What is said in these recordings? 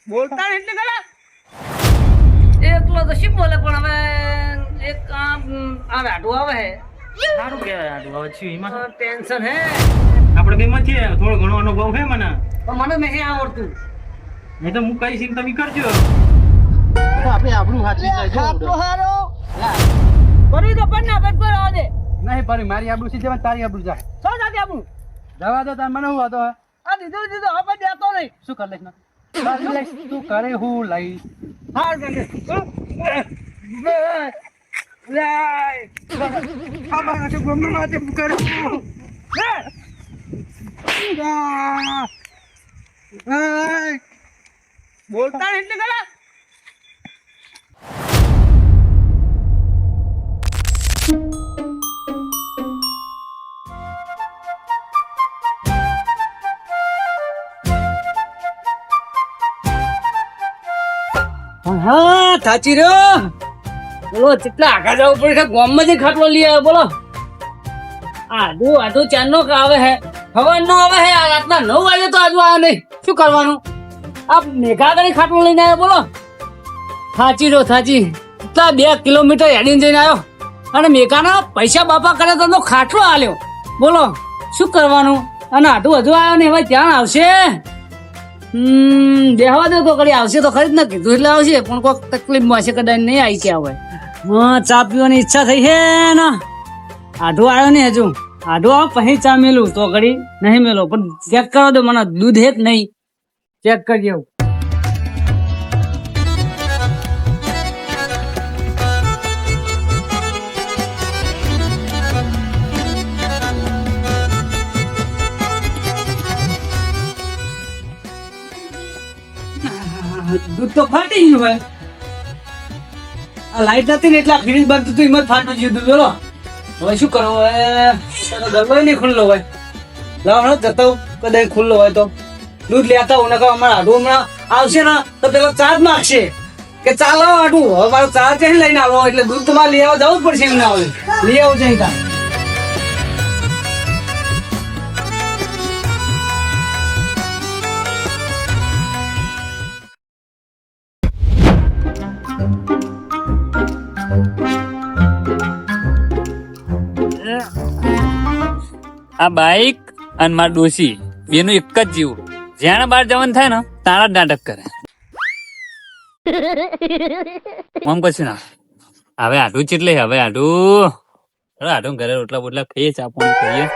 બોલતા એટલે ગલા એકલો તો શી બોલે પણ હવે એક કામ આ રાડું આવે હે સારું કહેવાય આટલું હવે છું એમાં ટેન્શન હે આપણે બેમાં છીએ થોડો ઘણો અનુભવ છે મને પણ મને નહીં આવડતું નહીં તો હું કહીશ ને તમે કરજો આપણે આપણું હાચી આપણો હારો કરી તો પણ ના બસ પર આવજે નહીં પરી મારી આબરૂ સીધે તારી આબરૂ જાય શું સાથે આપણું જવા દો તાર મને હું હતો આ દીધું હવે દેતો નહીં શું કરી લઈશ તું કરે હું લઈશ હાર ગંડે બોલતા એટલે ગલા હા સાચી રહ્યો બોલો કેટલા આગળ જવું પડે ગામમાં જઈ ખાટલો લઈ આવે બોલો આધું ચાર નો આવે હે ખબર નો આવે હે આ રાતના 9 વાગે તો આજુ આવે નહીં શું કરવાનું આ મેઘાગરી ખાટલો લઈને આવ્યો બોલો સાચી રહ્યો સાચી કેટલા 2 કિલોમીટર હેડીને જઈને આવ્યો અને મેઘાના પૈસા બાપા કરે તો ખાટલો આલ્યો બોલો શું કરવાનું અને આધું હજુ આવ્યો ને હવે ત્યાં આવશે બેહવા દો તો કરી આવશે તો ખરી જ ને કીધું એટલે આવશે પણ કોઈક તકલીફમાં હશે કદાચ નહીં આવી છે હવે હા ચા પીવાની ઈચ્છા થઈ છે ને આઢો આવ્યો ને હજુ આઢો આવ પછી ચા મેલું તો ઘડી નહીં મેલો પણ ચેક કરો દો મને દૂધ હે કે નહીં ચેક કરજો દૂધ તો ફાટી ગયું ભાઈ આ લાઈટ નથી ને એટલે ફ્રીજ બંધ હતું એમાં ફાટી ગયું દૂધ બોલો હવે શું કરો હવે ગરબો નહીં ખુલ્લો હોય લાવ હમણાં જતો કદાચ ખુલ્લો હોય તો દૂધ લેતા હું નકા અમારા આડું હમણાં આવશે ને તો પેલો ચાર્જ માગશે કે ચાલો આડું હવે મારો ચાર્જ ક્યાંય લઈને આવો એટલે દૂધ તમારે લઈ આવવા જવું જ પડશે એમને આવે લઈ આવું છે ત્યાં આ બાઈક અને માર ડોસી બેનું એક જ જીવ જ્યાં બહાર જવાનું થાય ને તારા જ નાટક કરે આમ કશું ના હવે આઢું ચેટલે હવે આઢું ઘરે રોટલા બોટલા ખાઈએ ચા પાણી કરીએ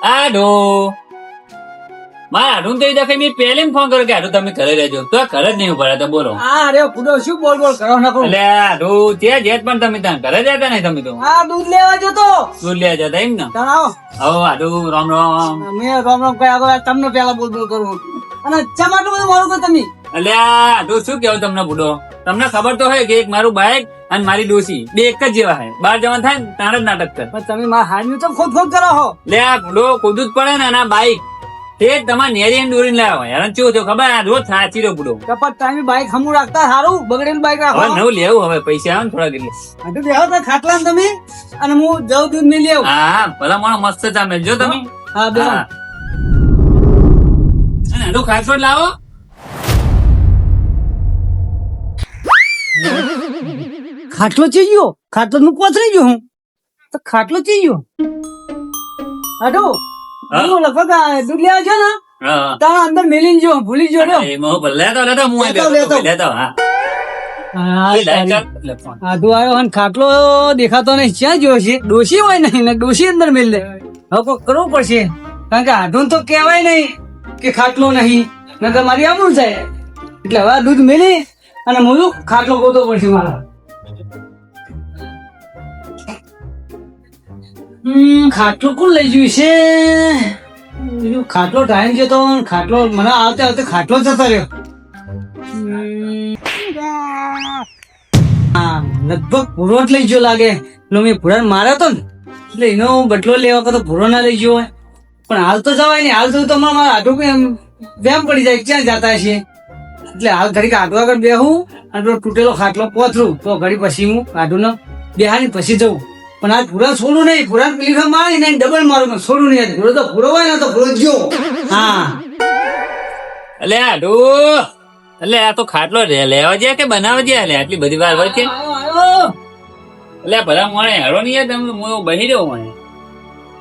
આઢું મારે આઢું તો દેખાય મેં પહેલી ફોન કર્યો કે આઢું તમે ઘરે રહેજો તો ઘરે જ નહીં ઉભા તો બોલો અરે પૂરો શું બોલ કરો ના એટલે આઢું ત્યાં જેત પણ તમે ત્યાં ઘરે જતા નહીં તમે તો આ દૂધ લેવા જતો દૂધ લેવા જતા એમ ને જણાવો હવે આઢું રામ રામ મેં રામ કયા તમને પેલા બોલ કરું અને ચમ આટલું બધું મારું કહો તમે એટલે આઢું શું કેવું તમને બુડો તમને ખબર તો હોય કે એક મારું બાઈક અને મારી ડોસી બે એક જ જેવા હે બહાર જવાનું થાય ને તારે જ નાટક કર પણ તમે મારા હાડનું તો ખોદ કરો હો લે આ બુડો કૂદવું જ પડે ને અને આ બાઈક તે જ તમારે નેરી દોરીને લાવો યાર શું થયું ખબર આ રોજ સાચી રહ્યો બુડો કપટ ટાઈમે બાઈક હમું રાખતા સારું બગડેલું બાઈક રાખો હવે નવું લેવું હવે પૈસા આવે ને થોડા એટલે આટલું બેહો તો ખાટલા ને તમે અને હું જઉં દૂધ મેં લેવું હા ભલા મને મસ્ત ચા મેલજો તમે હા બે હા. અને આટલું ખાસો જ લાવો ખાટલો ચીયો ખાટલો નું પોતરી ગયો હું તો ખાટલો ચીયો હાડો હા. હું લગભગ આ દૂધ લેવા જો ને હા તારા અંદર મેલીને જો ભૂલી જો ને લેતો હું લેતો હા લે ફોન આધુ આવ્યો અને ખાટલો દેખાતો નહીં ક્યાં જોયો છે ડોશી હોય નહીં ને ડોશી અંદર મેલ દે હવે કોઈ કરવું પડશે કારણ કે આધુન તો કહેવાય નહીં કે ખાટલો નહીં નકર મારી આમનું જાય એટલે હવે આ દૂધ મેલી અને હું ખાટલો ગોતો પડશે મારા ખાટલો કોણ લઈ ગયું છે ખાટલો ટાઈમ જતો ખાટલો મને આવતે આવતે ખાટલો જતો રહ્યો હા લગભગ ભૂરો જ લઈ ગયો લાગે એટલે મેં ભૂરા માર્યો હતો ને એટલે એનો બદલો લેવા કરતો ભૂરો ના લઈ ગયો હોય પણ હાલ તો જવાય નહીં હાલ તો તમારે મારા આટું વેમ પડી જાય ક્યાં જતા છે એટલે હાલ ઘડી આટો આગળ બેહું અને પેલો તૂટેલો ખાટલો પોથરું તો ઘડી પછી હું આટું બેહાડી પછી જવું પણ આ ભૂરા છોડું નહીં, ભૂરા લીખા મારી ને ડબલ મારું, છોડું નહીં. આજ ભૂરો તો ભૂરો હોય ને તો ભૂરો જ ગયો. હા એટલે આડો એટલે આ તો ખાટલો લેવા જાય કે બનાવવા જાય? એટલે આટલી બધી વાર હોય છે આયો. એટલે ભલા મોણે હેરો નહીં યાર, તમે હું બહી રહ્યો મને.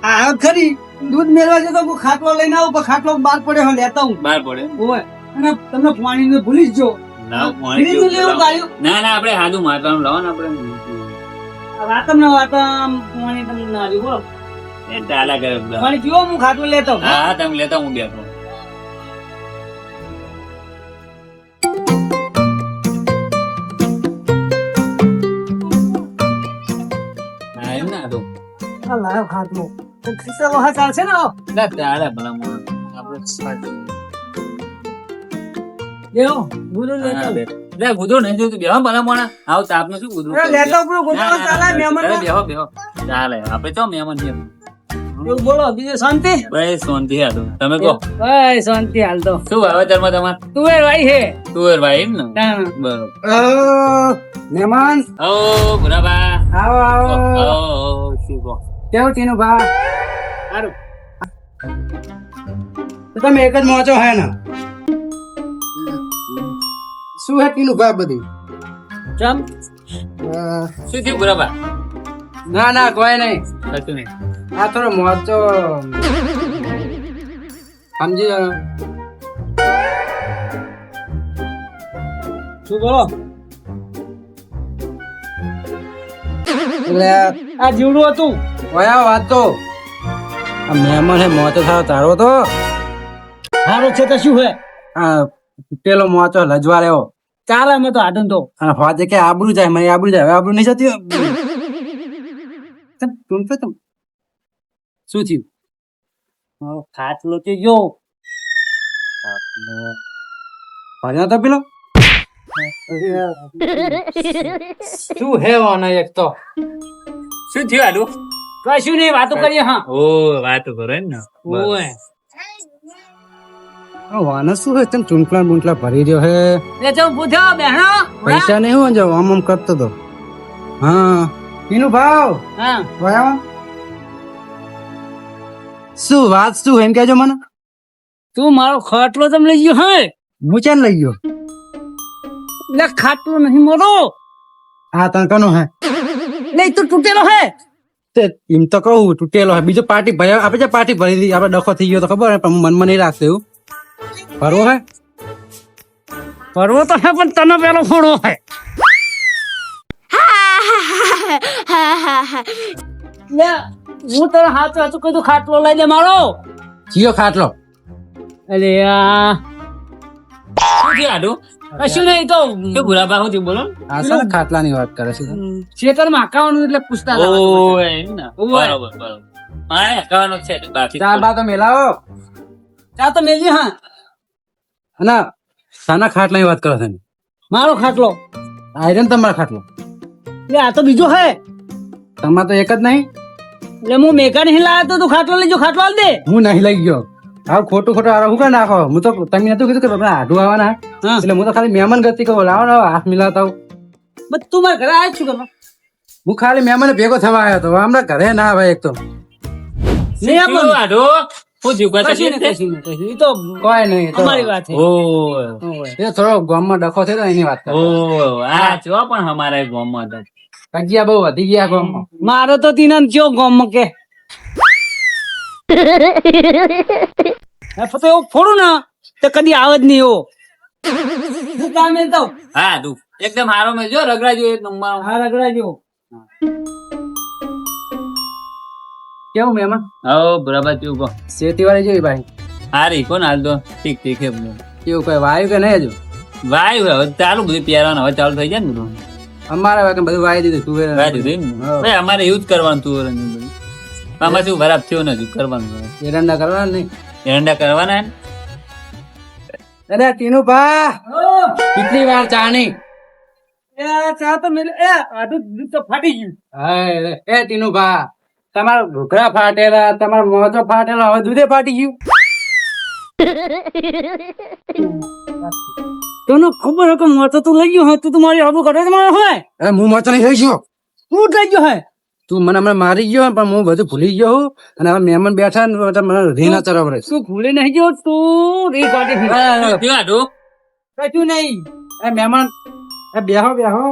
આ ખરી દૂધ મેળવા જતો હું ખાટલો લઈને આવું, પણ ખાટલો બહાર પડ્યો હોય લેતા હું. બહાર પડે ઓય અને તમને પાણી ભૂલી જ જો. ના પાણી ફ્રીજનું પીવું લેવું લાવો. ગાળ્યું. ના ના આપણે સાદું માટલાનું લાવો ને આપણે. વાતમ ને વાતમ પાણી તમને ના આવ્યું બોલો. એ ડાલા કરે બધા. પાણી પીવો હું ખાટલો લેતો. હા હા તમે લેતા હું બેઠો. હા એમ ના તો આ લાયો ખાટલો. તો ખીચાલો હા ચાલશે ને? ના ચાલે ભલા મોણે. આપણે સાચું. લેવો ભૂલો લેતો. હા, લે ગુદરો નહીં જોતું બેહો ભલા મોણા. આવ તાપનું શું ગુદરું અરે કરું? લેતો પૂરો ગુદરો ના, ના, ચાલે ના, મહેમાન અરે ના. બેહો બેહો ચાલે આપણે ચો મહેમાન છીએ. એવું બોલો બીજું શાંતિ? બસ શાંતિ હાલો. તમે કહો બસ શાંતિ હાલ તો. શું વાવેતરમાં તમાર? તુવેર વાઈ હે. તુવેર ભાઈ એમ ને? તાણ. બરોબર. મહેમાન ઓ ભુરાબા. આવો આવો. ઓ શું કહો? કેવું ટીનું ભા? સારું. તો તમે એક જ મોચો હે ને? શું હે ટીનું ભા બધી? ચમ? શું થયું ભુરાબા? ના ના કોઈ નહીં. કશું નહીં. આ થોડો મોચો સમજી જાઓ. શું બોલો? એટલે આ જીવડું હતું. વયા વાત તો આ મહેમાન હે મોચો થાવ તારો તો સારું છે તો શું હે? આ પેલો મોચો લજવા રહ્યો ચાલે અમે તો આડન તો. અને ફાજે કે આબરૂ જાય મને આબરૂ જાય હવે આબરૂ નહીં જતી તું તો તમ શું થયું? મારો ખાટલો તે જો. ભણ્યો તો પેલો શું હે વાના એક તો શું થયું આડું? કશું નહીં વાતો કરીએ. હા ઓ વાતો કરો એમ ને? ઓય. વાના શું હે તને ચૂંટલા બૂંટલા ભરી રહ્યો હે લે ચમ પૂછો બહેણો. પૈસા નહીં હોય જો આમ આમ કરતો તો હા એનું ભાવ હા વયા શું વાત શું એમ કહેજો મને તું મારો ખાટલો તમે લઈ ગયો હે? હું ચાલ લઈ ગયો લે ખાટલો નહીં મારો. હા તને કનો હે લે તું તૂટેલો હે. તે એમ તો કહું તૂટેલો હે બીજો પાર્ટી ભય આપણે જે પાર્ટી ભરી દીધી આપણે ડખો થઈ ગયો તો ખબર હે પણ મનમાં નહીં રાખતો એવું ભરવો હે પરવો તો હે પણ તને પેલો ફોડો હે. લે હું તને હાચું હાચું કીધું ખાટલો લઈ લે મારો. જીઓ ખાટલો અલે આ શું થયું આડું? કશું નહીં તો શું ભુરાબા શું થયું બોલો? આ છે ને ખાટલાની વાત કરે છે શેતર માં હકાવાનું એટલે પૂછતા હતા. ઓય એમ ને? ઓય. બરોબર બરોબર. મારે હકાવાનો છે એટલે બાકી ચા બા તો મેલાવો ચા તો મેલી. હા અને સાના ખાટલાની વાત કરો છે મારો ખાટલો. આયરન તમારો ખાટલો લે આ તો બીજો હે. તમારે તો એક જ નહીં એટલે હું મેકા નહીં લાવ્યો તો તું ખાટલો લેજો. ખાટલો આલ દે. હું નહીં લઈ ગયો હા ખોટું ખોટું આ હું કઈ નાખો હું તો તમે નતું કીધું કે આપણે આઢું આવવાના હા એટલે હું તો ખાલી મહેમાન ગતિ કહું લાવો ને હાથ મિલાવતા આવું બસ તું મારા ઘરે આવ્યો છું કરવા. હું ખાલી મહેમાન ભેગો થવા આવ્યો હતો હમણાં ઘરે ના આવે એક તો લે શું થયું આડું? શું થયું? કોઈ કશું તકલીફ છે? નહીં, કશું નહીં, કશું નહીં. ઈ તો કોઈ નહીં એ તો અમારી વાત છે. ઓય. એ થોડો ગામમાં ડખો થયો એની વાત કરો ઓ આ જો પણ અમારા ગામમાં હતા. કજિયા બહુ વધી ગયા ગામમાં મારો તો તીના કયો ગોમ કે તો એવું ફોડું ને તો કદી આવે જ નહીં એવો. હું કામ એ તો હા તું એકદમ હારો મેં જો રગડા જો એક નંબર. હા રગડા જેવો. કેવું મહેમાન હો બરાબર તું કહો. શેતી વાળી જેવી ભાઈ હારી કોણ હાલ તો ઠીક ઠીક એમ ને. કેવું કઈ વાયુ કે નહીં હજુ વાય હવે ચાલુ બધું પહેરવાનું હવે ચાલુ થઈ જાય ને બધું. અમારે વાગે બધું વાય દીધું તું વાય દીધું એમ ને? ભાઈ અમારે એવું જ કરવાનું તું બધું. આમાં શું ખરાબ થયો નથી કરવાનું. એરંડા કરવાના નહીં એરંડા કરવાના ને? અરે ટીનુ ભા કેટલી વાર ચાની એ ચા તો મેલે એ આટલું દૂધ તો ફાટી ગયું. હાય એ ટીનુ ભા તમારા ઘૂઘરા ફાટેલા તમારા મોજો ફાટેલા હવે દૂધે ફાટી ગયું તને ખબર હે કે મોટો તું લઈ ગયો હોય તું મારી આબુ કાઢે મારો હોય અરે હું મોચો નહીં થઈ ગયો તું જ લઈ ગયો હોય તું મને હમણાં મારી ગયો પણ હું બધું ભૂલી ગયો હું અને હવે મહેમાન બેઠા ને એટલે મને રીના ચરાવડે તું ભૂલી નહીં ગયો તું રી કાઢી શું આટું કશું નહીં એ મહેમાન એ બેહો બેહો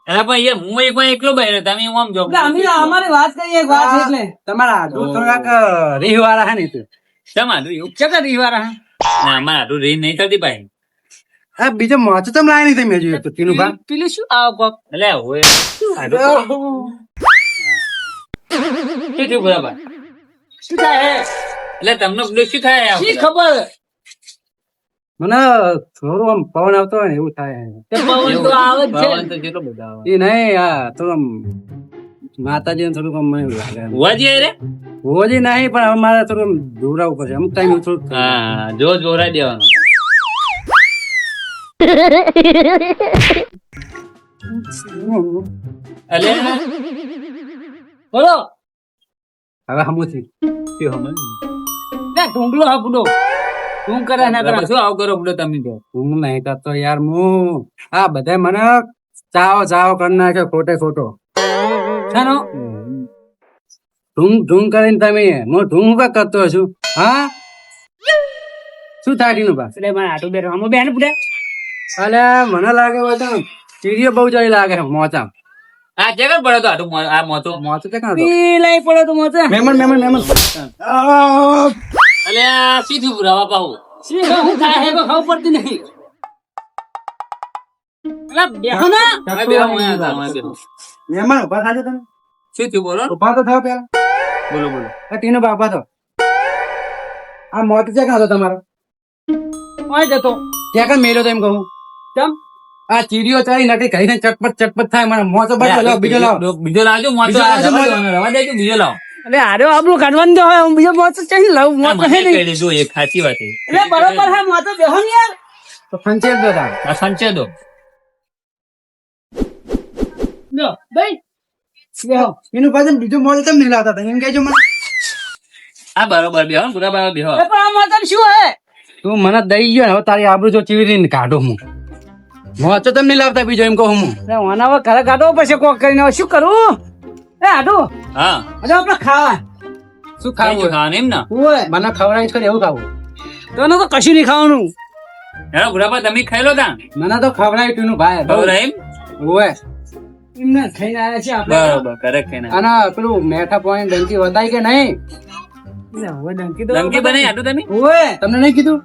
અરે પણ યાર હું એકવાર એકલો બહેરો તમે હું આમ જો એટલે અમે અમારી વાત કરીએ એક વાત છે એટલે તમારા આટુ થોડાક રીહ વાળા હે ને તું શેમ આટું એવું ચકા રીવારા હે ના અમારે આટું રીન નહીં થતી ભાઈ આ બીજો મોચો તમ લાવી નહીં તમે જોયું તો તીનું ભા પેલું શું આવ કોક એટલે હોય આટું શું થયું બરાબર શું થાય હે એટલે તમને પેલું શું થાય આ શી ખબર મને થોડું આમ પવન આવતો હોય ને એવું થાય તે પવન તો આવે જ છે પવન તો કેટલો બધા આવે. એ નહીં આ થોડું આમ માતાજી થોડુંક આમ મને એવું લાગે હોવાજી રે હોજી નહીં પણ હવે મારે થોડું આમ દોરાવું પડશે અમુક ટાઈમ થોડું હા જો જોરાઈ દેવાનું એટલે બોલો હવે હમુથી ના ઢોંગલો હા બુડો તું કરે ના કરે શું આવું કરો બુડો તમે તો હું નહીં કરતો યાર હું આ બધા મને ચાવો ચાવો કરી નાખ્યો ખોટે ખોટો શાનો ઢૂંગ કરીને તમે હું ઢૂંગ કા કરતો છું હા શું થાય ટીનું બા એટલે મારા આટો બેઠો આમાં બેન પૂડે અલે મને લાગે હોય તો ચીડીઓ બહુ જઈ લાગે મોચા આ જગર પડે તો આટું આ મોતો મોચું તે કાં પી લઈ પડે તો મોતે મહેમાન મહેમાન મહેમાન એટલે આ સીધું પુરાવા પાહું શી હું થાય હે ખબર પડતી નહીં એટલે બેહો ના હવે બેહો, અહીંયા જાઓ, અહીંયા બેહો. મહેમાન ઉભા થાજો તમે શું થયું બોલો ઉભા તો થાવ પેલા બોલો બોલો આ ટીનો બા ઉભા તો આ મોત છે કાં હતો તમારો ઓય જતો ત્યાં કાં મેલ્યો તો એમ કહું ચમ આ ચીડીઓ ચાલી નથી કહીને ચટપટ ચટપટ થાય મને મોચો બાજુ લાવો બીજો લાવો બીજો લાવજો મોતો બીજો લાવજો, રવા દેવાનો, રવા દેજો બીજો લાવો એટલે આરે આપણું કાઢવાનું હોય હું બીજો મોત ચઈ લાવું આ મોત મને હે નહીં કહી દીધું એક સાચી વાત છે એટલે બરોબર હે મોત બેહો ને યાર તો ફંચેર દો તાર આ સંચે દો લો ભાઈ બેહો એનું પાછળ બીજું મોડું તમે નહીં લાવતા હતા એમ કહેજો મને આ બરોબર બેહો પૂરા બરાબર બેહો એ પણ આ મોત શું હે તું મને દઈ ગયો ને હવે તારી આબરૂ જો ચીવી રહીને કાઢું હું મોચો તમે નહીં લાવતા બીજો એમ કહું હું એટલે ઓના હવે ઘરે કાઢવો પડશે કોક કરીને હવે શું કરું એ આડો હા હવે આપણે ખાવા શું ખાવું ખાવું ખાવાનું એમ ને ઓય મને ખવડાવીશ કરી એવું ખાવું તને તો કશું નહીં ખાવાનું હેલો બુરાબા તમે ખાઈ લો તા મને તો ખવડાવી ટીનું ભાઈ બરોબર એમ ઓય એમને ખાઈને આવ્યા છે આપણે બરોબર કરેક્ટ ખાઈને અને પેલું મેઠા પોઈન્ટ ડંકી વધાય કે નહીં એટલે હવે ડંકી તો ધમકી બને આટું તમે ઓય તમને નહીં કીધું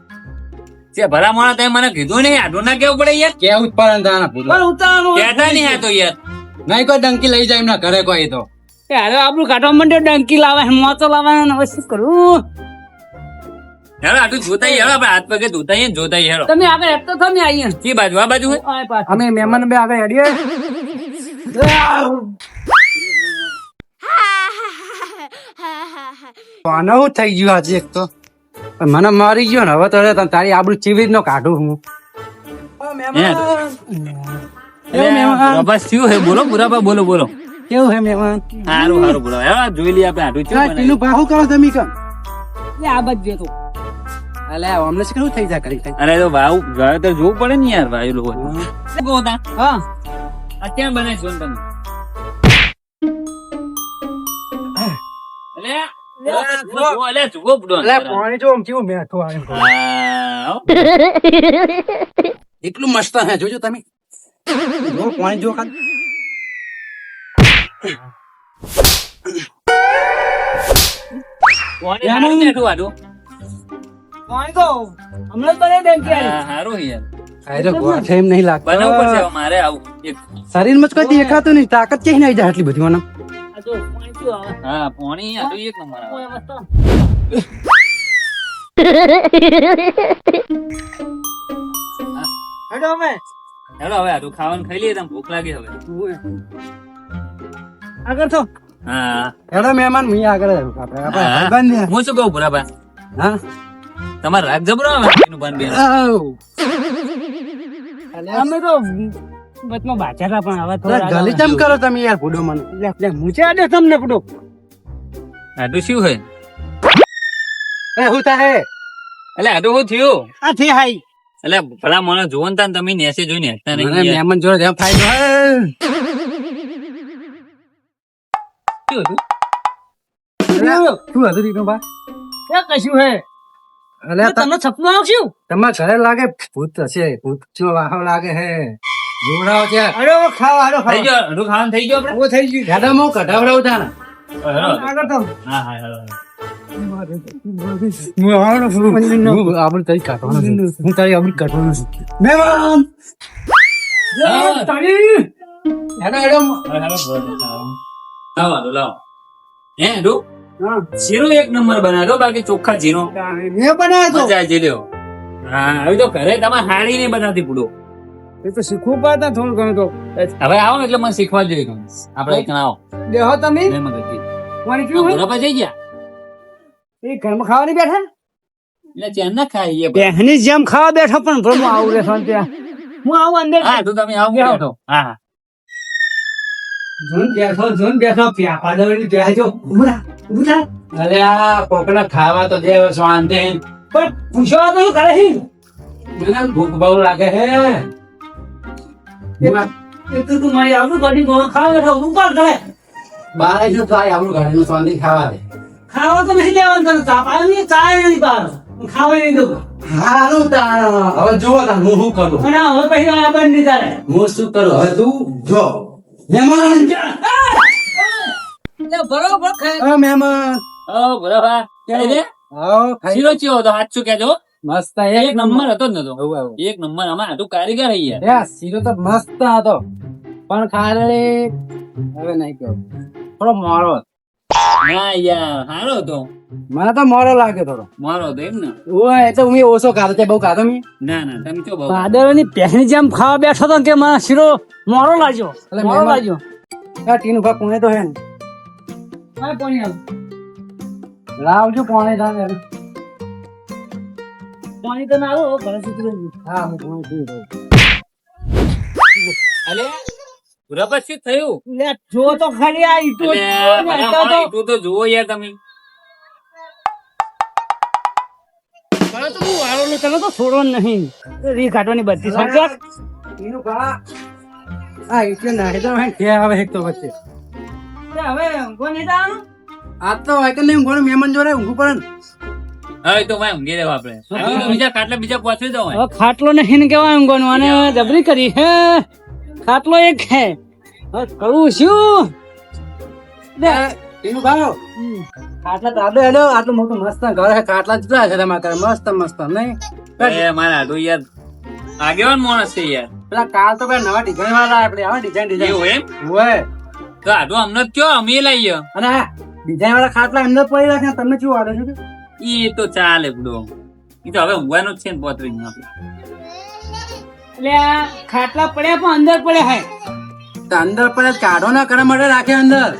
છે ભલા મોણા તમે મને કીધું નહીં આટું ના કેવું પડે યાર કેવું જ પડે ને તારા પૂરો પણ ઉતારવાનું કહેતા નહીં આ તો યાર નહીં કોઈ ડંકી લઈ જાય એમના ઘરે કોઈ તો એ હવે આપણું કાઢવા માંડ્યો ડંકી લાવે મોતો લાવે ને હવે શું કરું હેલો આટું જોતા હેલો આપણે હાથ પગે ધોતા ને જોતા હેલો તમે આગળ હેઠતો થો ને આઈએ કી બાજુ આ બાજુ હોય આય પાછળ. અમે મહેમાન બે આગળ હેડીએ આનો હું થઈ ગયું આજે એક તો મને મારી ગયો ને હવે તો હવે તારી આબરૂ ચીવી નો કાઢું હું બસ શું હે બોલો બુરાબા બોલો બોલો કેવું હે મહેમાન સારું સારું બોલો હેલો જોઈ લઈએ આપણે આટું હા, ટીનું બાહુ કરો તમે કેમ એ આ બાજુ જતો અલે અમને શું થઈ જાય કરી અરે તો ભાવ ઘરે તો જોવું પડે ને યાર ભાઈ લોકો ગોતા હા અત્યારે બને છો ને તમે અલે જુઓ બુડો પાણી જો આમ કેવું મેઠું આવે હા એટલું મસ્ત હે જોજો તમે જો પાણી જો ખાલી કોને હારું બેઠું આટું પાણી તો હમણાં જ બને ડંકી આલી. હા, હારું યાર અરે ગોઠે એમ નહીં બનાવવું પડશે લાગતો હવે મારે આવું એક શરીરમાં જ કોઈ દેખાતું નહીં તાકાત ક્યાંય નહીં જાય આટલી બધી મને આ જો પાણી શું આવે હા પોણી આટું એક નંબર આવે ઓય મસ્ત હેડો અમે હેલો હવે આટું ખાવાનું ખાઈ લઈએ તમે ભૂખ લાગી હવે આગળ થો હા હેડો મહેમાન હું આગળ આવ્યો. આપણે હા. ભાઈબંધ હું શું કહું ભુરાબા હા તમારે રાગ જબરો આવે એનું બાન બેન આવ. અમે તો વચમાં બાચાતા પણ હવે અરે ગલી ચમ કરો તમે યાર ભૂડો મને લે મૂછે આડે તમને પડો આટું શું હોય એ હું થાય એટલે આટું શું થયું આ થી હાઈ એટલે ભલા મને જોવો ને તાન તમે નેસે જોઈને હેઠતા નહીં મને યાર. મહેમાન જોડે જેમ ફાયદો હે શું હતું? શું હતું દીકરો બા? એ કશું હે અલે તમને સપનું આવશું તમારા ઘરે લાગે ભૂત હશે, ભૂત જો વાહો લાગે હે. જોવડાવો છે. અરે ઓ ખાવા અરે થઈ ગયો અડધું ખાવાનું થઈ ગયું આપણે? ઓ થઈ ગયું. ગાડામાં હું કઢાવડાવું તા ને. આગળ તો હા હા હા. આપણે તારી કાઢવાનું છે. હું તારી આપણે કાઢવાનું છું. મહેમાન લાવો. હે હેડુ? શીરો એક નંબર બનાવ્યો, બાકી ચોખ્ખા જીરો મેં બનાવ્યો તો મજા આવી લ્યો. હા હવે તો ઘરે તમારે હાડી નહીં બનાવતી પૂડો. એ તો શીખવું પડે થોડું ઘણું તો હવે આવો ને એટલે મને શીખવા જોઈએ આપણે એક આવો દેહો તમે નહીં મગજ પાણી પીવું હોય? બરાબર થઈ ગયા એ ઘરમાં ખાવા નહીં બેઠા એટલે ચેન ના ખાઈએ બેહની જેમ ખાવા બેઠો પણ ભ્રમ આવું રે શાંતિ હું આવું અંદર હા તું તમે આવો બેહો. બેઠો. હા હા જોન બેઠો પ્યા પાડવાની બેહજો ઉભરા અરે આ કોકના ખાવા તો દે શાંતિ. પણ પૂછવા તો શું કરે છે મને ભૂખ બહુ લાગે હે. એ તો તું મારી આવું ગાડી ગોળ ખાવા બેઠો હું કોણ કરે બારે જો થાય આપણું ઘરેનું શાંતિ ખાવા દે. ખાવા તો નથી લેવાનું તને ચા પાણી ચાય નહીં બાર ખાવા નહીં દઉં હારું તાણ. હવે જુઓ તાણ હું શું કરું. અને હવે પછી આ બંધ નહીં તારે હું શું કરું હવે તું જો. મહેમાન બરોબર ખાય ઓ મહેમાન ઓ બરાબર કઈ દે આવો ખાઈ. શીરો ચેવો હતો સાચું કહેજો. મસ્ત એક નંબર હતો જ નતો. આવું આવું. એક નંબર આમાં હતું કારીગર હૈ યાર. યા શીરો તો મસ્ત હતો પણ ખાલી હવે નહીં કહું થોડો મોરો હતો. ના યાર સારો હતો. મને તો મોરો લાગે થોડો. મારો હતો એમ ને? ઓય એ તો હું ઓછો ખાતો તે બહુ ખાતો મેં. ના ના તમે ચો બાબુ. પાદરની પહેની જેમ ખાવા બેઠો તો કે મારા શીરો મોરો લાગ્યો એટલે મોરો મહેમાન- લાગ્યો આ ટીનું ભાગ કોણે તો હે ને હા પાણી આવ લાવજો કોણે થાય ને. પાણી તો ના આવો ઘરે સુતરી ગયું હા હું કોણે પી દઉં. અલે બરાબર શું થયું? લે જો તો ખરી આ ઈટો અલે, બધા માણસ તું તો જુઓ યાર તમે. તો હું વાળો ને તને તો છોડો નહીં રી કાઢવાની બધી સંકટ ટીનું ભાગ આ એટલે નાહી તો હે કે આવે એક તો વચ્ચે હવે કોને દાવાનું આ તો હોય કે નહીં કોણ મહેમાન જોડે ઊંઘું પડે ને. હવે તો ભાઈ ઊંઘી રહેવા આપણે. તું તો બીજા ખાટલા બીજા પહોંચી જાવ. હવે ખાટલો નહીં ને કેવાય ઊંઘવાનું અને જબરી કરી હે ખાટલો એક હે હવે કરું શું લે ટીનું ભાગ ખાટલા તો આડો હેડો આટલું મોટું મસ્ત ઘર હે. ખાટલા કેટલા છે તમારા ઘરે? મસ્ત મસ્ત નહીં એ મારા તો યાર આગેવાન માણસ છે યાર. પેલા કાલ તો પેલા નવા ડિઝાઇન વાળા આપણે આવા ડિઝાઇન એવું એમ? હોય તો આટલું અમને જ કયો અમે લઈએ. અને આ ડિઝાઇન વાળા ખાટલા અંદર પડી રાખે તમને શું વાલે છે? ઈ તો ચાલે બુડો. ઈ તો હવે ઊંઘવાનું જ છે ને પોતરી એટલે આ ખાટલા પડ્યા પણ અંદર પડ્યા હે તો અંદર પડે કાઢો ના કરવા માટે રાખે અંદર.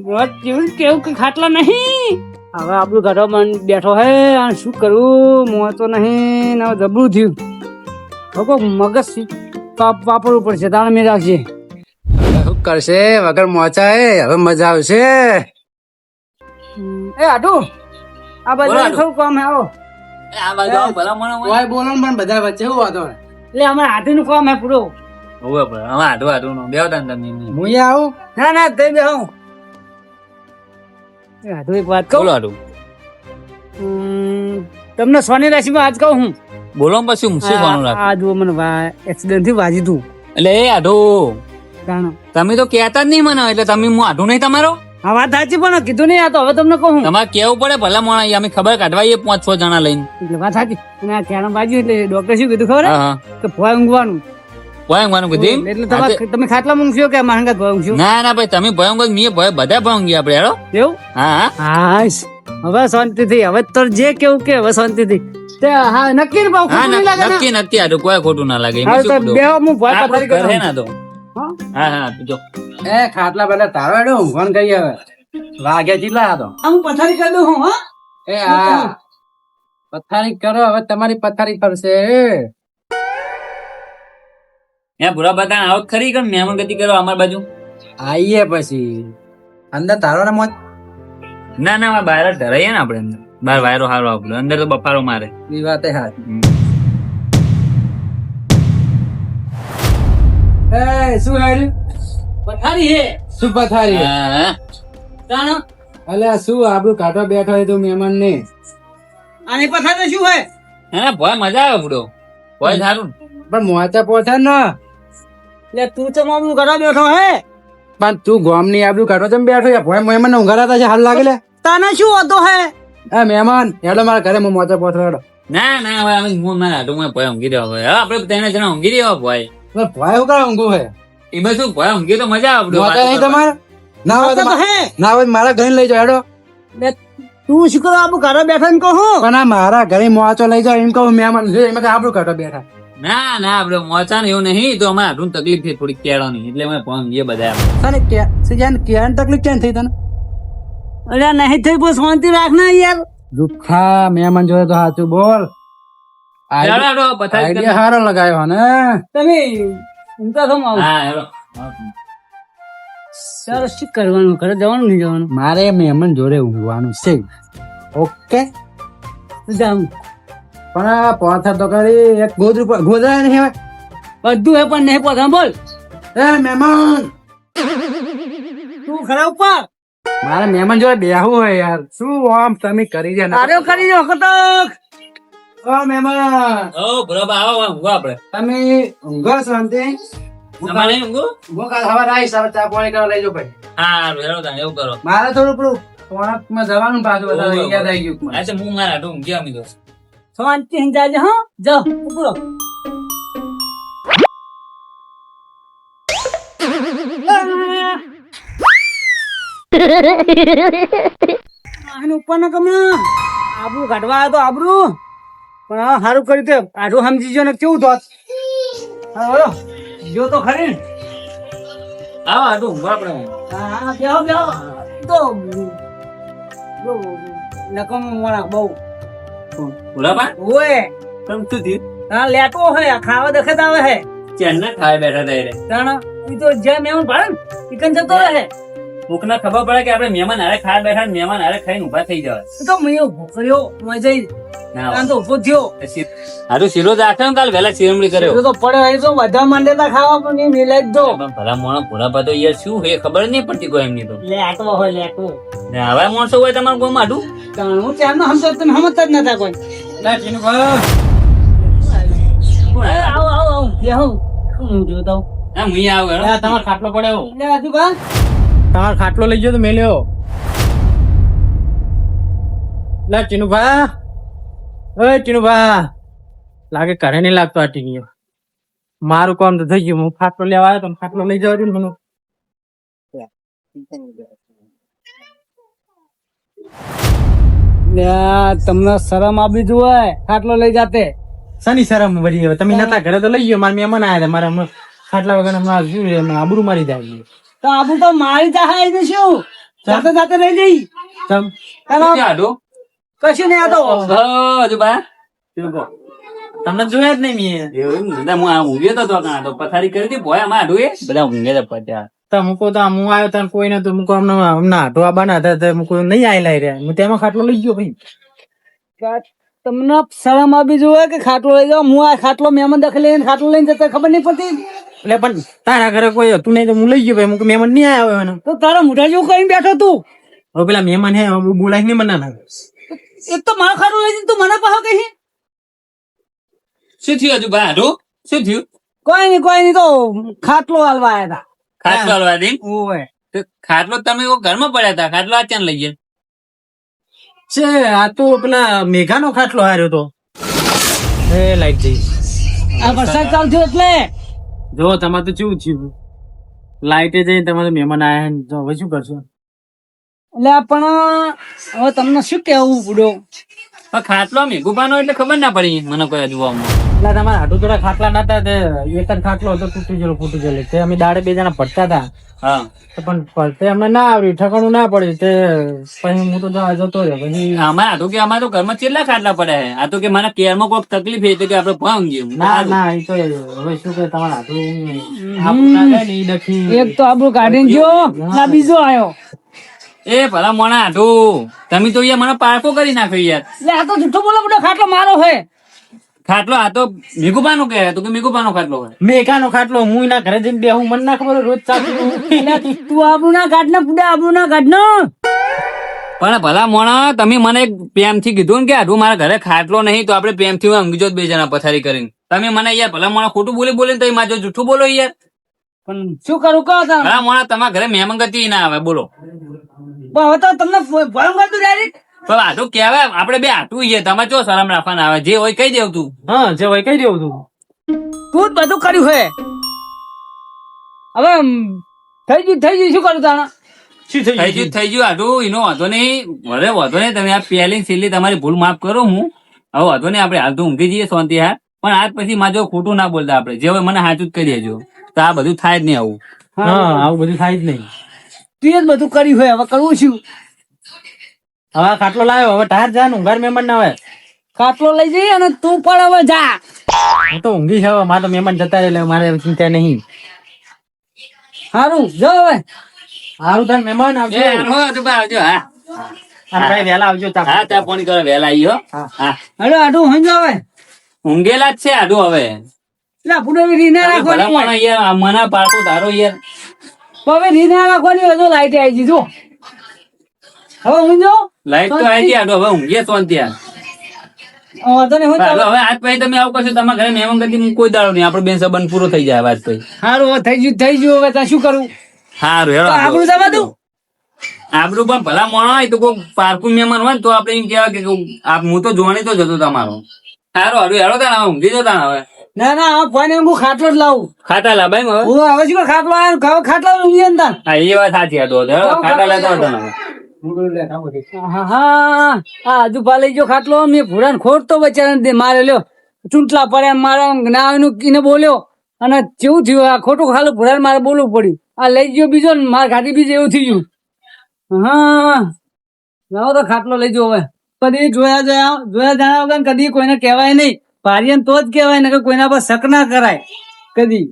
રોજ કેવું કેવું કે ખાટલા નહીં હવે આપણું ઘરમાં બેઠો હે અને શું કરવું મોં તો નહીં ને હવે જબરું થયું હવે મગજ વાપરવું પડશે તાણે મેં રાખજે શું કરશે વગર મોચા હે હવે મજા આવશે. એ આટુ આ બોલો બધા આટુ. થોડું કામ હે આવો આ બાજુ આવો, ભલા માણસ હોય. કોઈ બોલો ને પણ બધા વચ્ચે શું વાંધો નહીં. એટલે અમારે હાથીનું કામ હે પૂરો હોવે ભલા. હવે આટલું આટલું નો બેવતા ને તમે. હું અહીંયા આવું ના ના તે બે હું આટુ એક વાત કહું બોલો આટલું. તમને સોની રાશિમાં આજ કહું હું બોલો ને પછી હું શું કોનું રાખું? આ જુઓ મને એક્સિડન્ટ થી વાજી તું એટલે એ આઢું કારણ તમે તો કહેતા જ નહીં મને, એટલે તમે હું આઢું નહીં તમારો. આ વાત સાચી પણ કીધું નહીં આ તો હવે તમને કહું તમારે કેવું પડે ભલા મોણા. અમે ખબર કાઢવાઈએ 5-6 જણા લઈને. એટલે વાત સાચી અને આ ક્યાંનો બાજુ એટલે ડોક્ટર શું કીધું ખબર હે? હા હા કે ભોય ઊંઘવાનું ભય ઊંઘવાનું કીધું એમ? એટલે તમે ખાટલા ઊંઘશો કે મારા હંગાત ભોય ઊંઘશો ના ના ભાઈ તમે ભય ઊંઘો, મેં ભય બધા ભય ઊંઘી આપણે હેડો. એવું હા હા હાશ હવે શાંતિથી હવે તો જે કેવું કે હવે શાંતિથી તે હા નક્કી ને ભાવ હા ખોટું નહીં લાગે ને? નક્કી નક્કી આઢું કોઈ ખોટું ના લાગે. એમાં હવે શું તો ખોટું? બેહો, હું ભોય આપણું પથારી ઘર હે કરું. ને તો. હા? હા હા જો એ ખાટલા પેલા તારો હેડો ઊંઘવાનું કઈ હવે વાગ્યા કેટલા હતો? આ હું પથારી કરી દઉં હું હા એ આ પથારી કરો હવે તમારી પથારી કરશે. હે ભૂરા બતા આવો ખરી કે મહેમાન ગતિ કરો અમારી બાજુ? આઈએ પછી અંદર તારો ને મોત ના ના બહાર જ ધરાઈએ ને આપણે અંદર. બહાર વાયરો હારો આપણો, અંદર તો બફારો મારે. એ વાતે હા. એ શું હાર્યું? પથારી હે શું પથારી? હા, તાણ અલ્યા શું આપણું કાઢવા બેઠો હોય તો મહેમાન ને આની પથાર શું હોય હે ભોય મજા આવે બુડો ભોય સારું પણ મોચા પોથે ને એટલે તું તો મારું ઘરે બેઠો હે પણ તું ગોમ ની આપણું કાઢવા ચમ બેઠો યાર ભોય મહેમાન ને ઊંઘાડા છે હાલ લાગે લે તને શું હતો હે એ મહેમાન હેડો મારા ઘરે હું મોચા પોથે હેડો ના ના હવે અમે હું મારા હાટુમાં ભોય ઊંઘી રહ્યો હવે આપણે ત્રણે જણા ઊંઘી રહ્યા ભોય ભોય હું કાં ઊંઘું હે એમાં શું ભોય ઊંઘી તો મજા આવે બુડો મોચા નહીં તમારે ના હોય તો તો હે ના હોય તો મારા ઘરે લઈ જાઓ હેડો ને તું શું કરો આપણું ઘરે બેઠા ને કહું પણ આ મારા ઘરે મોચો લઈ જાઓ એમ કહું મહેમાન છે એમાં કે આપણું કાઢવા બેઠા ના ના આપડે મોચા ને એવું નહીં તો અમારે હાટું તકલીફ થઈ થોડીક કેળવાની એટલે અમે ભોય ઊંઘીએ બધા તને ક્યાં તકલીફ ક્યાં થઈ તને અરે નહીં થઈ બહુ શાંતિ રાખ ને યાર દુઃખા મહેમાન જોડે તો સાચું બોલ હેડો, હેડો, પથારી આઈડિયા સારો લગાવ્યો ને તમે ઊંઘતા થો આવો હા હેડો. ચાલો શું કરવાનું ઘરે જવાનું નહીં જવાનું મારે મહેમાન જોડે ઊંઘવાનું છે ઓકે જાઉં પણ આ પોથા તો કરી એક ગોદરા નહીં હવે બધું હે પણ નહીં પોતા બોલ એ મહેમાન તું ખરા ઉપર મારે મહેમાન જોડે બેહવું હોય યાર શું આમ તમે કરી દે અરે કરી દો કતક ઓ મહેમાન ઓ બરોબર આવો હવે ઊંઘો આપડે તમે ઊંઘો શાંતિ તમારે નહીં ઊંઘો હું કાલ સવારે આવીશ હવે ચા પાણી કરવા લઈ જાઓ ભાઈ હારું હેડો તાણ એવું કરો મારે થોડું પેલું પોણાકમાં જવાનું પાછું બધા યાદ આવી ગયું મને. અચ્છા હું મારા હાટું ઊંઘી અમે તો શાંતિ હી જાજે હા જાઓ ઉપરો આને ઉપર ના કમે આબરૂ કાઢવા આવ્યો તો આબરૂ પણ હા સારું કર્યું તે કાઢું સમજી ને કેવું થોત હા બોલો જો તો ખરી ને આવો હાટું ઊંઘો આપડે હા બેહો બેહો તો જો નકમ વાળા બહુ બરાબર ઓય તમ શું થયું હા લેટો હે ખાવા દખત આવે હે ચેન્નઈ ખાઈ બેઠા હતા એટલે તાણ ઈ તો જે મહેમાન ભાડે ને ચિકન જતો રહે ભૂખના ખબર પડે કે આપણે મહેમાન હારે ખાવા બેઠા ને મહેમાન હારે ખાઈને ઊભા થઈ જવાય ઈ તો મેં ભૂખ્યો મજા ના તાન તો ઉભો થયો હારું શીરો જ રાખ્યો ને કાલ વહેલા શિરમણી કર્યો ઈ તો પડે એ તો બધા માંડેલા ખાવા પણ એ મિલે જ દો પણ ભલા મોણા પૂરા પા તો યાર શું હે ખબર નહીં પડતી કોઈ એમની તો લેટો હોય લેટો ને આવા માણસો હોય તમારું કોઈ માઠું તાણ હું ત્યારનો સમજો તમે સમજતા જ નતા કોઈ લે ચીનુભા. આવો આવો આવો બેહો હું જોતો હા હું આવું હેડો. તમારો ખાટલો પડ્યો લે આજુ બા તમારો ખાટલો લઈ ગયો તો મેલ્યો લે ચીનુભા ઓય ચીનુભા લાગે ઘરે નહીં લાગતો આ ટીવીઓ મારું કામ તો થઈ ગયું હું ખાટલો લેવા આવ્યો તો ખાટલો લઈ જવા દઉં ને મને તમને શરમ આવી જોય ખાટલો લઈ જાતે શની શરમ વળી હવે તમે નતા ઘરે તો લઈ ગયો મારા મહેમાન આવ્યા હતા મારા ખાટલા વગર હમણાં શું રે, હમણાં આબરૂ મારી જાય તો આબુ તો મારી જાય ને શું જાતે જાતે લઈ જઈ ચમ તારો શું હાટું? કશું નહીં આ તો હજુ બા શું કહો? તમને જોયા જ નહીં મેં એવું એમ? બધા હું આ ઊંઘ્યો તો કાં તો પથારી કરી હતી ભોય આમાં હાટું એ બધા ઊંઘે હતા પત્યા તો મૂકો તો હું આવ્યો તો કોઈ નતું મૂકો હમણાં હાટો આબાના હતા તો મૂકો નહીં આયેલા રહ્યા હું તેમાં ખાટલો લઈ ગયો ભાઈ તમને શરમ આવી જોય કે ખાટલો લઈ જાવ હું આ ખાટલો મહેમાન દખી લઈને ખાટલો લઈને જતા ખબર નહીં પડતી એટલે પણ તારા ઘરે કોઈ હતું નહીં તો હું લઈ ગયો ભાઈ મૂકો મહેમાન નહીં આવ્યો એનો તો તારા મોઢા જેવું કઈ બેઠો તું હવે પેલા મહેમાન હે હવે બોલાય નહીં મને ના એક તો મારો ખાટલો લઈ જઈને તું મને પાહો કહી શું થયું હજુ બા હાટું શું થયું કોઈ નહીં તો ખાટલો હાલવા આવ્યા ખાટલો હલવા દે હતા ઓય તો ખાટલો તમે એવો ઘરમાં પડ્યા હતા ખાટલો આ ચાન લઈ ગયા છે આ તો પેલા મેઘાનો ખાટલો હાર્યો તો એ લાઈટ જઈ આ વરસાદ ચાલુ થયો એટલે જો તમારે તો કેવું થયું લાઈટે જઈને તમારે મહેમાન આયા ને જો હવે શું કરશો એટલે પણ હવે તમને શું કેવું બુડો પણ ખાટલો મેઘુબાનો એટલે ખબર ના પડી મને કોઈ હજુ આમાં એટલે તમારા હાટુ થોડા ખાટલા નતા તે એક જ ખાટલો હતો તૂટી ગયેલો ફૂટી ગયેલો તે અમે દાડે બે જણા પડતા હતા હા તો પણ પડતે અમને ના આવ્યું ઠકાણું ના પડ્યું તે પછી હું તો જતો રહ્યો પછી આમાં હાટું કે અમારે તો ઘરમાં કેટલા ખાટલા પડ્યા છે આ તો કે મને કેરમાં કોઈક તકલીફ થઈ તો કે આપડે ભાંગ ગયું ના ના એ તો હવે શું કે તમારા હાટુ આપણું ના જાય ને ઈ ડખી એક તો આપણું કાઢીને ગયો ના બીજો આવ્યો એ ભલા મોણા હાટું તમે તો યાર મને પારકો કરી નાખ્યો યાર એટલે આ તો જૂઠો બોલો બુડો ખાટલો મારો હે ખાટલો આ તો મેઘુબાનો કહે તું કે મેઘુબાનો ખાટલો હોય મેઘાનો ખાટલો હું એના ઘરે જઈને બેહું મને ના ખબર હોય, રોજ ચાલતી તું આબુ ના કાઢ ને પુડા આબુ ના કાઢ ને. પણ ભલા મોણા તમે મને પ્રેમથી કીધું ને કે આડું મારા ઘરે ખાટલો નહીં તો આપણે પ્રેમથી ઊંઘી જો બે જણા પથારી કરીને. તમે મને યાર ભલા મોણા ખોટું બોલીને તમે મારે જો જૂઠું બોલો યાર. પણ શું કરું કહો તમે. ભલા મોણા તમારા ઘરે મહેમાન ગતિ ના આવે બોલો. પણ હવે તો તમને ભરમ કરતું ડાયરેક્ટ. પણ આટલું કહેવાય આપણે બે આટલું ઈએ તમે ચો શરમ રાખવાના આવે જે હોય કહી દેવ તું. હા જે હોય કહી દેવું તું. તું જ બધું કર્યું હે. હવે થઈ ગયું શું કરું તાણા. શું થઈ ગયું? થઈ ગયું આટલું એનો વાંધો નહીં ભલે વાંધો નહીં તમે આ પહેલી છેલ્લી તમારી ભૂલ માફ કરો હું હવે વાંધો નહીં આપણે હાલ તો ઊંઘી જઈએ શાંતિ હા પણ આજ પછી માં જો ખોટું ના બોલતા આપણે જે હોય મને સાચું જ કરી દેજો તો આ બધું થાય જ નહીં આવું. હા આવું બધું થાય જ નહીં. તું જ બધું કર્યું હે હવે કરવું શું. હવે ખાટલો લાવ્યો હવે ટાયર જા ઊંઘાર મહેમાન ના આવે. કાટલો લઈ જઈએ અને તું પણ હવે જા. હું તો ઊંઘી છે હવે મારે તો મહેમાન જતા રહે એટલે મારે ચિંતા નહીં. સારું જો હવે. સારું તાર મહેમાન આવજો. આવજો હા હા ભાઈ વહેલા આવજો ચા હા ચા પાણી કરો વહેલા આવી હો. હા હેડો આડું હંજો હવે. ઊંઘેલા જ છે આડું હવે એટલે પુડે રીને ભલા રાખવાની મોણા યાર મને પાડતું તારો યાર હવે રીને રાખવાની હજુ લાઈટ આવી ગઈ જો. હવે ઊંઘો. લાઈટ તો આવી ગઈ આડું હવે ઊંઘીએ શાંતિ યાર. વાંધો નહીં હાલો, હોય. હવે આજ પછી તમે આવું કરશો તમારા ઘરે મહેમાન ગતિ હું કોઈ દાડો નહીં આપણો બેન સંબંધ પૂરો થઈ જાય આજ પછી. સારું હવે થઈ ગયું હવે ત્યાં શું કરું. સારું હેડો તો આપણું જવા દઉં. આપણું પણ ભલા મોણો હોય તો કોઈ પારકું મહેમાન હોય ને તો આપણે એમ કહેવાય કે હું તો જોવાની તો જતો તમારો. સારું હારું હેડો તાણ હવે ઊંઘી જતા હવે ના ના હવે ફોન હું ખાટલો જ લાવું. ખાટા લાભાઈ હવે હું હવે શું ખાટલો આવ્યો ખાટલો ઊંઘીએ ને તાન. હા એ વાત સાચી હતો હેડો ખાટા લેતો હતો ને હવે. હા હજુ પા લઈ ગયો ખાટલો મેં ભૂરાને ખોટતો બચારા મારે લ્યો ચૂંટલા પડ્યા મારા ના એને બોલ્યો અને કેવું થયું આ ખોટું ખાલું ભૂરાને મારે બોલવું પડ્યું આ લઈ ગયો બીજો ને મારે ઘાટી બીજું એવું થઈ ગયું. હા લાવો તો ખાટલો લઈ ગયો હવે કદી જોયા જાણ્યા વગર કદી કોઈને કહેવાય નહીં ભારિયન તો જ કહેવાય ને કે કોઈના પર શક ના કરાય કદી.